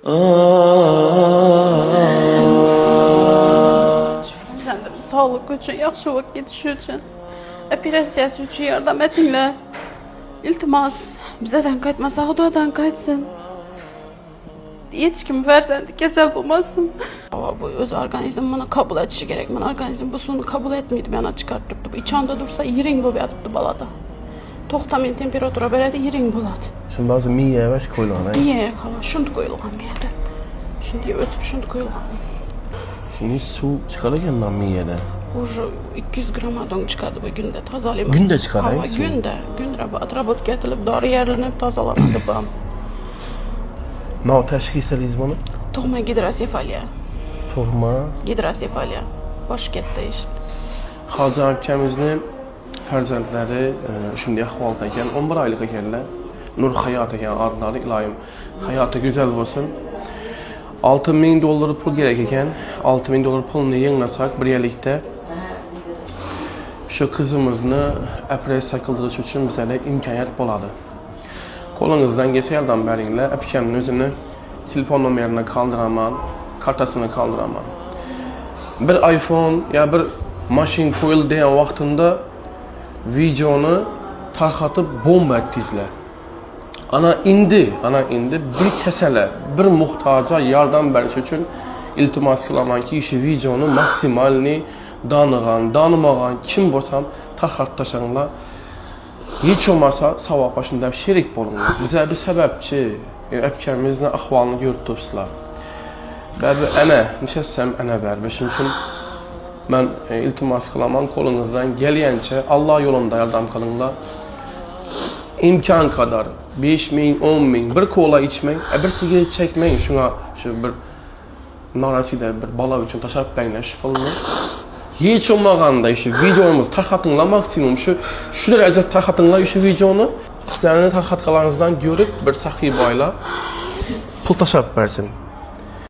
Farzandim sağlık üçün, yaxşı vaxt geçişi üçün, operasiyası üçün yardım etinler. İltimas, bizden kaçmasa Xudodan kaçsın. Hiç kim farzandi kasal bulmasın. Bu öz organizm bunu kabul etişi gerek. Men organizm bu sunu kabul etmeydi, bana çıkarttırdı. Bu içanda dursa yiring bo'lib yotibdi balada. To'xtamin temperatura beradi, yiring bo'ladi. Şimdi bazı miye evaş koyulan. Miye, shunday qo'yilgan miyada. Shunday o'tib, shunday qo'yilgan. Şimdi su çıkar ekan miyede. Уже 200 grammadan çıkardı bu günde tazalama. Günde çıkar Ama su. gün rabotka etilib, dori yerilinib tozalanadi bu. Ne teşhis ediyoruz bunu? Tug'ma gidrosefaliya. Tohma. Gidrosefaliya. Bosh ketdi işte. Hacı abkemizin farzandları şimdi ahvalda ekan, 11 aylık ekanlar. Nur Hayat ekan adları, ilayim hayatı güzel olsun. $6.000 pul gerek ekan. $6.000 pulunu yığnasak birlikte şu kızımızını operasiya qildirish uchun bizada imkoniyat bo'ladi. Qo'lingizdan kelsa yordam beringlar. Apikamning o'zini telefon nomerini qoldiraman, kartasini qoldiraman. Bir iPhone ya bir mashin qo'yildi degan vaqtida videoni tarqatib bomba etdingizlar. Ana indi bir kasala, bir muhtaca yordam berish uchun iltimos qilamanki, shu videoni maksimalni danımagan kim bo'lsam tarqatib tashanglar. Hiç olmasa savab başında şerik bolunlar. Bize bir sebepçi, öpkemizin ahvalını yürütürsüler. Bəbi ənə, nişəsəm ənə bərbi. Çünki mən iltimas qılaman kolunuzdan gəliyəncə Allah yolunda yardım qılınlar. İmkan kadar 5.000, 10.000 bir kola içmək, bir sigaret çəkmək, şuna şu bir narasida bir bala üçün təşəbbüslə şübhələnir. Hiç olmaganda işte videomuz tarqatınlar maksimum şu derece tarqatınlar şu videonu sizlerin tarqatqalarınızdan görüp bir sahibayla pul taşap versin.